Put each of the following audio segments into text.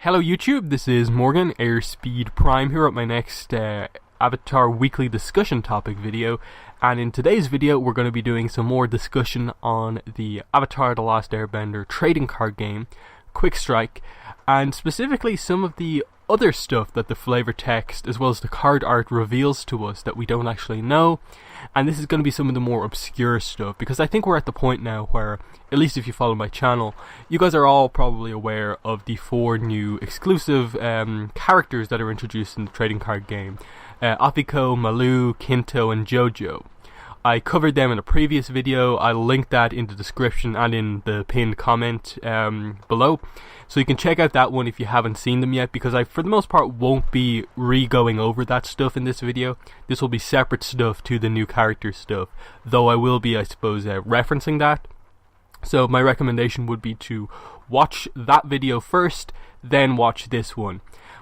Hello YouTube, this is Morgan, Airspeed Prime here at my next Avatar weekly discussion topic video, and in today's video we're going to be doing some more discussion on the Avatar The Last Airbender trading card game, Quickstrike, and specifically some of the other stuff that the flavor text as well as the card art reveals to us that we don't actually know. And this is going to be some of the more obscure stuff, because I think we're at the point now where, at least if you follow my channel, you guys are all probably aware of the 4 new exclusive characters that are introduced in the trading card game. Afiko, Malu, Kinto, and Jojo. I covered them in a previous video. I'll link that in the description and in the pinned comment below. So you can check out that one if you haven't seen them yet, because I, for the most part, won't be re-going over that stuff in this video. This will be separate stuff to the new character stuff, though I will be, I suppose, referencing that. So my recommendation would be to watch that video first, then watch this one.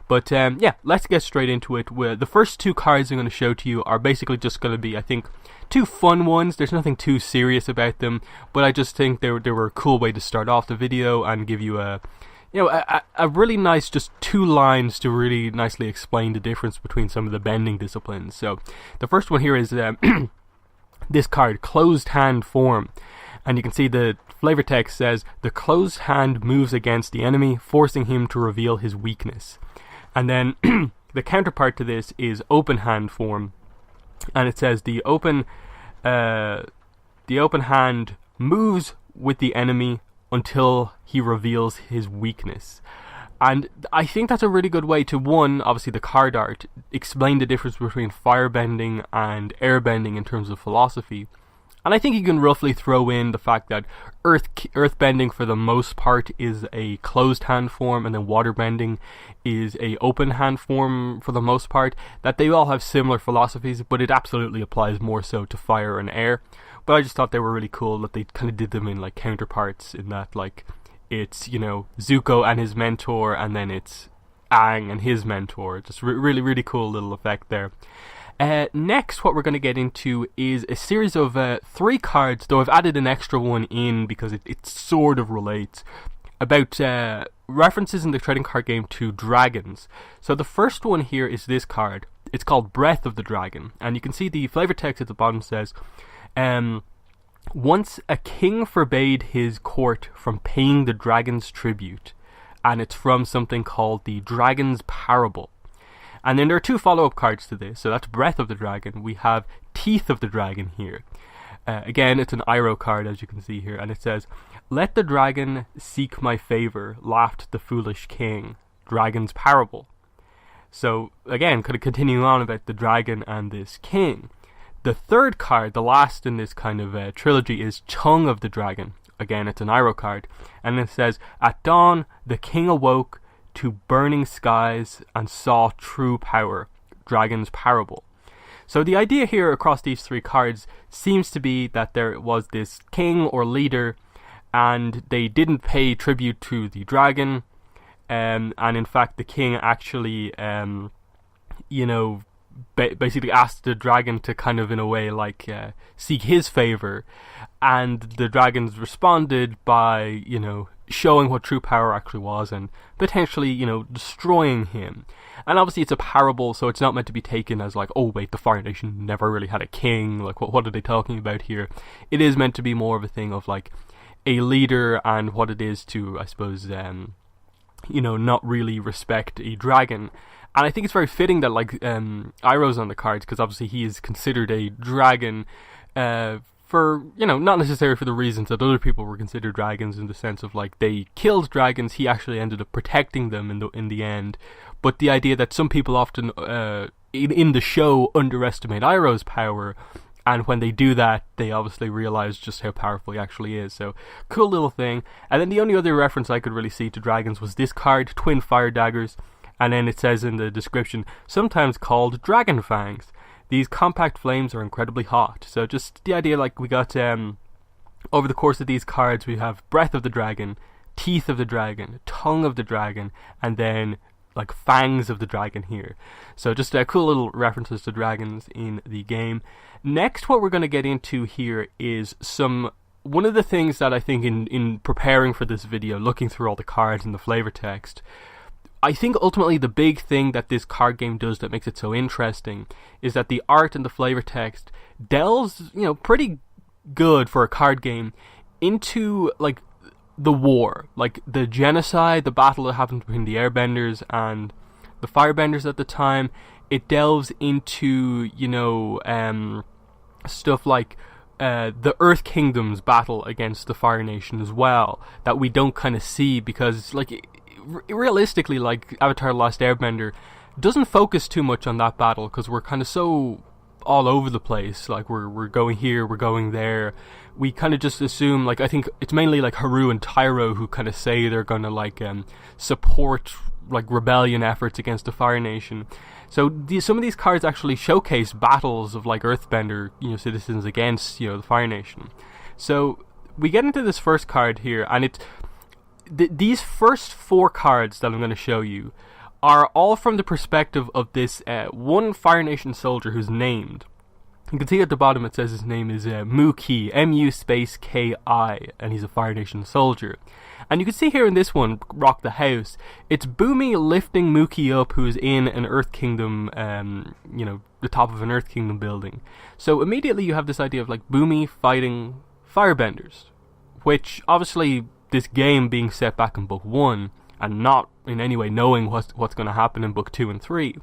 But yeah, let's get straight into it. The first 2 cards I'm going to show to you are basically just going to be, I think, 2 fun ones. There's nothing too serious about them, but I just think they were a cool way to start off the video and give you a really nice, just 2 lines to really nicely explain the difference between some of the bending disciplines. So the first one here is this card, Closed Hand Form. And you can see the flavor text says, the closed hand moves against the enemy, forcing him to reveal his weakness. And then the counterpart to this is Open Hand Form. And it says, the open hand moves with the enemy until he reveals his weakness. And I think that's a really good way to, one, obviously the card art, explain the difference between firebending and airbending in terms of philosophy. And I think you can roughly throw in the fact that earthbending for the most part is a closed hand form, and then waterbending is a open hand form for the most part. That they all have similar philosophies, but it absolutely applies more so to fire and air. But I just thought they were really cool that they kind of did them in like counterparts, in that like it's, you know, Zuko and his mentor, and then it's Aang and his mentor. Just really cool little effect there. Next, what we're going to get into is a series of 3 cards, though I've added an extra one in because it sort of relates, about references in the trading card game to dragons. So the first one here is this card. It's called Breath of the Dragon, and you can see the flavor text at the bottom says, once a king forbade his court from paying the dragon's tribute, and it's from something called the Dragon's Parable. And then there are 2 follow-up cards to this. So that's Breath of the Dragon. We have Teeth of the Dragon here. Again, it's an Iroh card, as you can see here. And it says, let the dragon seek my favor, laughed the foolish king. Dragon's Parable. So, again, kind of continuing on about the dragon and this king. The third card, the last in this kind of trilogy, is Tongue of the Dragon. Again, it's an Iroh card. And it says, at dawn, the king awoke to burning skies and saw true power, Dragon's Parable. So the idea here across these 3 cards seems to be that there was this king or leader, and they didn't pay tribute to the dragon, and in fact the king actually, basically asked the dragon to kind of, in a way, like seek his favor, and the dragons responded by, showing what true power actually was and potentially, destroying him. And obviously it's a parable, so it's not meant to be taken as like, oh wait, the Fire Nation never really had a king, like what are they talking about here? It is meant to be more of a thing of like a leader and what it is to, I suppose, not really respect a dragon. And I think it's very fitting that like Iroh's on the cards, because obviously he is considered a dragon for, not necessarily for the reasons that other people were considered dragons, in the sense of like they killed dragons. He actually ended up protecting them in the end. But the idea that some people often in the show underestimate Iroh's power, and when they do that, they obviously realize just how powerful he actually is. So, cool little thing. And then the only other reference I could really see to dragons was this card, Twin Fire Daggers. And then it says in the description, sometimes called dragon fangs. These compact flames are incredibly hot. So just the idea, like we got, over the course of these cards, we have Breath of the Dragon, Teeth of the Dragon, Tongue of the Dragon, and then like Fangs of the Dragon here. So just cool little references to dragons in the game. Next, what we're going to get into here is one of the things that I think in preparing for this video, looking through all the cards and the flavor text, I think ultimately the big thing that this card game does that makes it so interesting is that the art and the flavor text delves, pretty good for a card game into like the war, like the genocide, the battle that happened between the airbenders and the firebenders at the time. It delves into, stuff like the Earth Kingdom's battle against the Fire Nation as well, that we don't kind of see because, like, realistically, like, Avatar The Last Airbender doesn't focus too much on that battle because we're kind of so all over the place. Like, we're going here, we're going there. We kind of just assume, like, I think it's mainly like Haru and Tyro who kind of say they're gonna like support like rebellion efforts against the Fire Nation. So some of these cards actually showcase battles of like Earthbender, citizens against the Fire Nation. So we get into this first card here, and these first 4 cards that I'm going to show you are all from the perspective of this one Fire Nation soldier who's named. You can see at the bottom it says his name is Muki, M-U-K-I, and he's a Fire Nation soldier. And you can see here in this one, Rock the House, it's Bumi lifting Muki up, who's in an Earth Kingdom, the top of an Earth Kingdom building. So immediately you have this idea of like Bumi fighting firebenders, which obviously this game being set back in book 1 and not in any way knowing what's going to happen in book 2 and 3.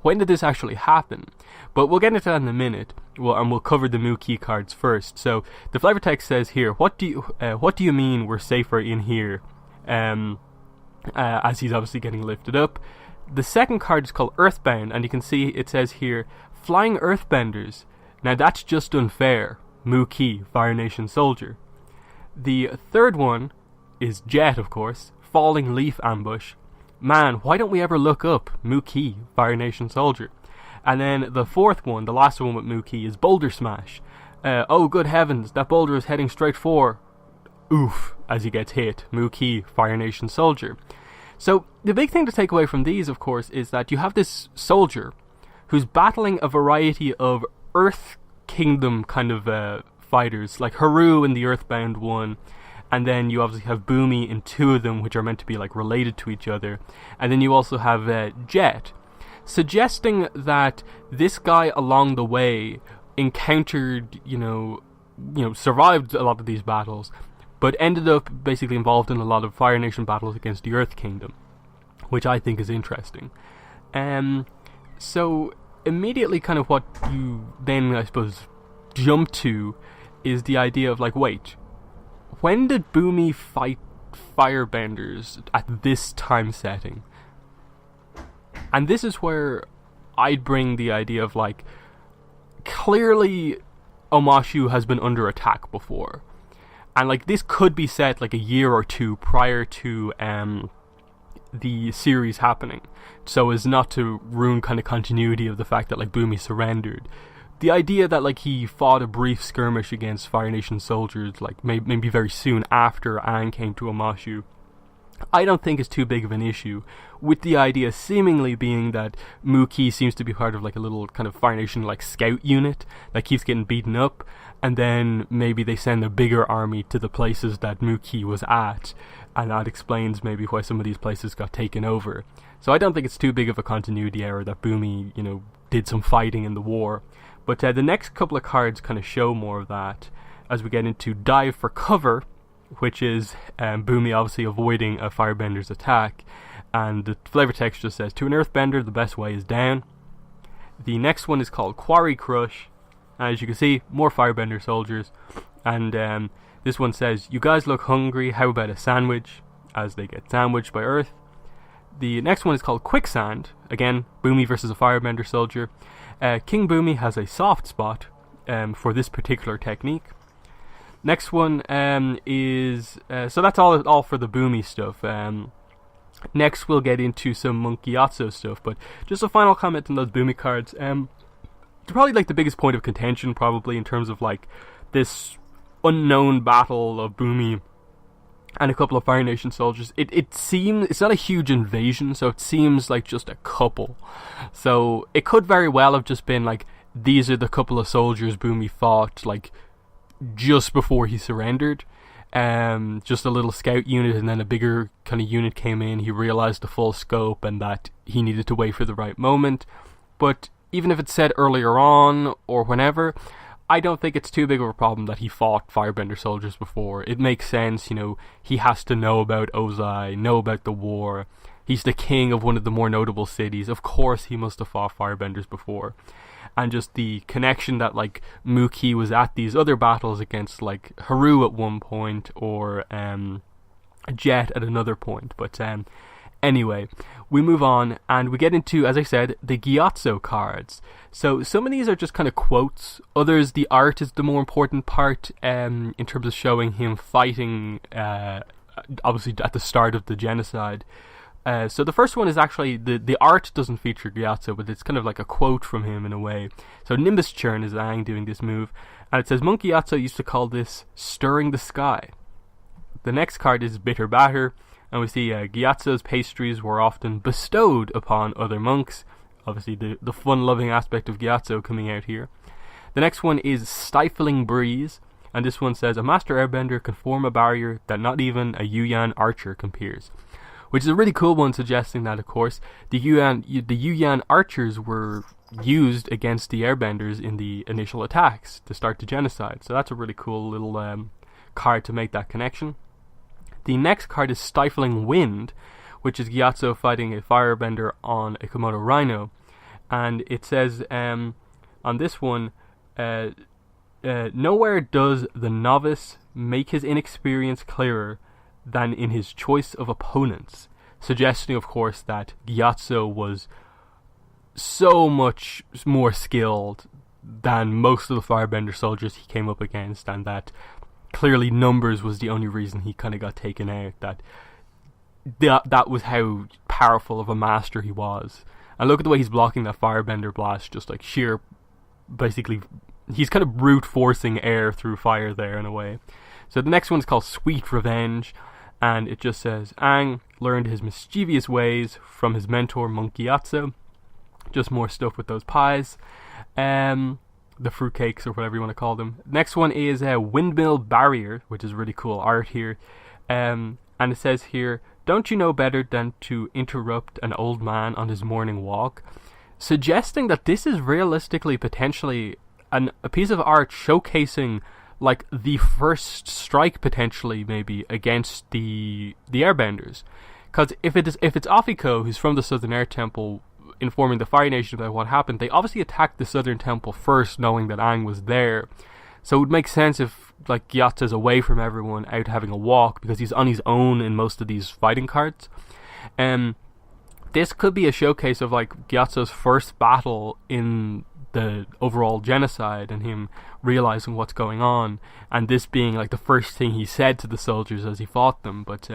When did this actually happen? But we'll get into that in a minute. And we'll cover the Muki cards first. So the flavor text says here, what do you mean we're safer in here? As he's obviously getting lifted up. The second card is called Earthbound, and you can see it says here, flying earthbenders. Now that's just unfair. Muki, Fire Nation soldier. The third one is Jet, of course, falling leaf ambush. Man, why don't we ever look up? Muki, Fire Nation soldier. And then the fourth one, the last one with Muki, is Boulder Smash. Oh, good heavens, that boulder is heading straight for... Oof, as he gets hit. Muki, Fire Nation soldier. So, the big thing to take away from these, of course, is that you have this soldier who's battling a variety of Earth Kingdom kind of fighters, like Haru in the Earthbound one, and then you obviously have Bumi in 2 of them, which are meant to be like related to each other, and then you also have Jet, suggesting that this guy along the way encountered, survived a lot of these battles, but ended up basically involved in a lot of Fire Nation battles against the Earth Kingdom, which I think is interesting. So immediately kind of what you then, I suppose, jump to is the idea of like, wait, when did Bumi fight firebenders at this time setting? And this is where I'd bring the idea of like, clearly Omashu has been under attack before. And like this could be set like a year or 2 prior to the series happening, so as not to ruin kind of continuity of the fact that like Bumi surrendered. The idea that like he fought a brief skirmish against Fire Nation soldiers like maybe very soon after Aang came to Omashu, I don't think is too big of an issue, with the idea seemingly being that Muki seems to be part of like a little kind of Fire Nation like scout unit that keeps getting beaten up, and then maybe they send a bigger army to the places that Muki was at, and that explains maybe why some of these places got taken over. So I don't think it's too big of a continuity error that Bumi, did some fighting in the war. But the next couple of cards kind of show more of that as we get into Dive for Cover, which is Bumi obviously avoiding a firebender's attack, and the flavor text just says, to an earthbender the best way is down. The next one is called Quarry Crush. As you can see, more firebender soldiers, and this one says, you guys look hungry, how about a sandwich, as they get sandwiched by Earth. The next one is called Quicksand. Again, Bumi versus a firebender soldier. King Bumi has a soft spot for this particular technique. Next one is... so that's all for the Bumi stuff. Next we'll get into some Monkey Gyatso stuff, but just a final comment on those Bumi cards. It's probably like the biggest point of contention probably in terms of like this unknown battle of Bumi and a couple of Fire Nation soldiers. It seems, it's not a huge invasion, so it seems like just a couple. So it could very well have just been like, these are the couple of soldiers Bumi fought like just before he surrendered. just a little scout unit, and then a bigger kind of unit came in. He realized the full scope and that he needed to wait for the right moment. But even if it's said earlier on or whenever, I don't think it's too big of a problem that he fought firebender soldiers before. It makes sense, he has to know about Ozai, know about the war. He's the king of one of the more notable cities. Of course he must have fought firebenders before. And just the connection that, like, Muki was at these other battles against, like, Haru at one point, or Jet at another point. But anyway, we move on, and we get into, as I said, the Gyatso cards. So some of these are just kind of quotes. Others, the art is the more important part in terms of showing him fighting, obviously at the start of the genocide. So the first one is actually, the art doesn't feature Gyatso, but it's kind of like a quote from him in a way. So Nimbus Churn is Aang doing this move, and it says, Monk Gyatso used to call this stirring the sky. The next card is Bitter Batter, and we see Gyatso's pastries were often bestowed upon other monks. Obviously the fun-loving aspect of Gyatso coming out here. The next one is Stifling Breeze, and this one says, a master airbender can form a barrier that not even a Yuyan archer can pierce. Which is a really cool one, suggesting that, of course, the Yuyan archers were used against the airbenders in the initial attacks to start the genocide. So that's a really cool little card to make that connection. The next card is Stifling Wind, which is Gyatso fighting a firebender on a Komodo rhino. And it says on this one, nowhere does the novice make his inexperience clearer than in his choice of opponents, suggesting, of course, that Gyatso was so much more skilled than most of the firebender soldiers he came up against, and that clearly numbers was the only reason he kind of got taken out. That was how powerful of a master he was. And look at the way he's blocking that firebender blast, just like sheer, basically, he's kind of brute forcing air through fire there in a way. So the next one is called Sweet Revenge, and it just says, Aang learned his mischievous ways from his mentor Monk Gyatso. Just more stuff with those pies. The fruitcakes, or whatever you want to call them. Next one is Windmill Barrier, which is really cool art here. And it says here, don't you know better than to interrupt an old man on his morning walk? Suggesting that this is realistically potentially a piece of art showcasing, like, the first strike potentially maybe against the airbenders. Because if it's Afiko, who's from the Southern Air Temple, informing the Fire Nation about what happened, they obviously attacked the Southern Temple first, knowing that Aang was there. So it would make sense if, like, Gyatso's away from everyone, out having a walk, because he's on his own in most of these fighting cards. This could be a showcase of, like, Gyatso's first battle in the overall genocide, and him realizing what's going on, and this being, like, the first thing he said to the soldiers as he fought them. But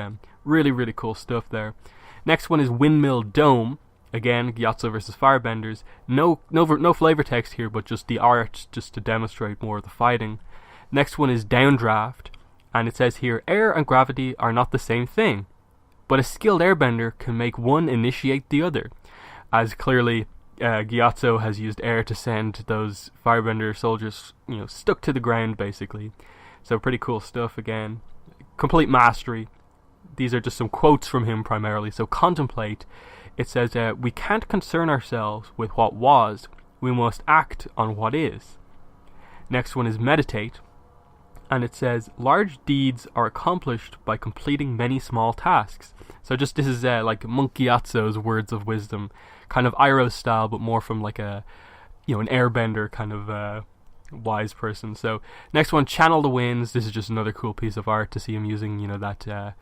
really, really cool stuff there. Next one is Windmill Dome. Again, Gyatso versus firebenders. No flavor text here, but just the art, just to demonstrate more of the fighting. Next one is Downdraft, and it says here, air and gravity are not the same thing, but a skilled airbender can make one initiate the other. As clearly Gyatso has used air to send those firebender soldiers, stuck to the ground, basically. So pretty cool stuff again. Complete mastery. These are just some quotes from him primarily. So Contemplate. It says, we can't concern ourselves with what was. We must act on what is. Next one is Meditate. And it says, large deeds are accomplished by completing many small tasks. So just this is like Monk Gyatso's words of wisdom. Kind of Iroh style, but more from like an airbender kind of wise person. So next one, Channel the Winds. This is just another cool piece of art to see him using, that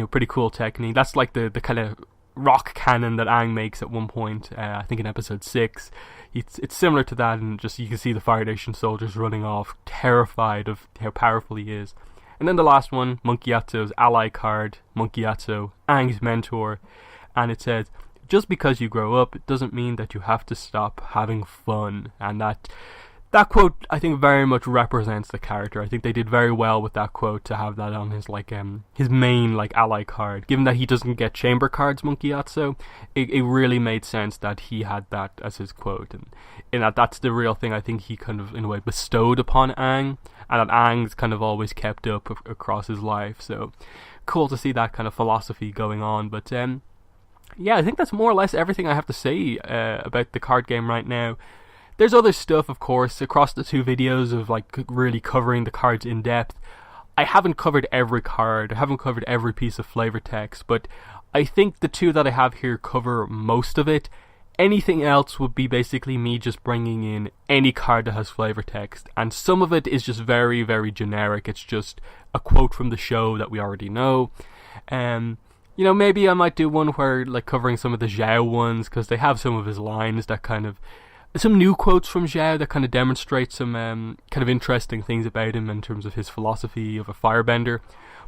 pretty cool technique. That's like the kind of rock cannon that Aang makes at one point, I think in episode 6. It's similar to that, and just you can see the Fire Nation soldiers running off, terrified of how powerful he is. And then the last one, Monk Gyatso's ally card, Monk Gyatso, Aang's mentor, and it says, just because you grow up, it doesn't mean that you have to stop having fun. And that that quote, I think, very much represents the character. I think they did very well with that quote to have that on his his main ally card. Given that he doesn't get chamber cards, Monkey Gyatso, it really made sense that he had that as his quote, and in that's the real thing I think he kind of in a way bestowed upon Aang, and that Aang's kind of always kept up across his life. So cool to see that kind of philosophy going on. But yeah, I think that's more or less everything I have to say about the card game right now. There's other stuff, of course, across the two videos of really covering the cards in depth. I haven't covered every card, I haven't covered every piece of flavor text, but I think the two that I have here cover most of it. Anything else would be basically me just bringing in any card that has flavor text, and some of it is just very, very generic. It's just a quote from the show that we already know. You know, maybe I might do one where covering some of the Zhao ones, because they have some of his lines that kind of, some new quotes from Zhao that kind of demonstrate some kind of interesting things about him in terms of his philosophy of a firebender.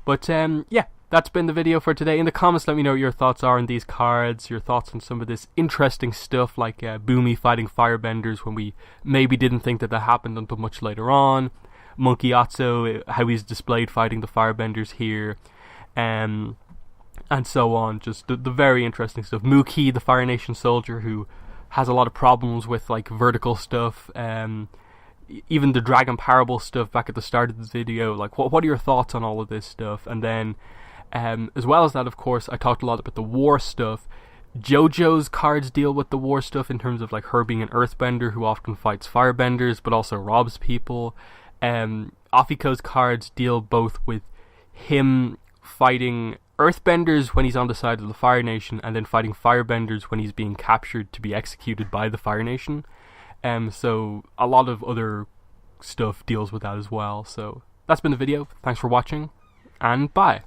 But yeah, that's been the video for today. In the comments, let me know what your thoughts are on these cards, your thoughts on some of this interesting stuff like Bumi fighting firebenders when we maybe didn't think that happened until much later on. Monkey Gyatso, how he's displayed fighting the firebenders here. And so on. Just the very interesting stuff. Mookie, the Fire Nation soldier, who has a lot of problems with vertical stuff. Even the Dragon Parable stuff back at the start of this video. What are your thoughts on all of this stuff? And then, as well as that, of course, I talked a lot about the war stuff. JoJo's cards deal with the war stuff in terms of her being an earthbender who often fights firebenders, but also robs people. Afiko's cards deal both with him fighting earthbenders when he's on the side of the Fire Nation, and then fighting firebenders when he's being captured to be executed by the Fire Nation. So a lot of other stuff deals with that as well. So that's been the video. Thanks for watching, and bye.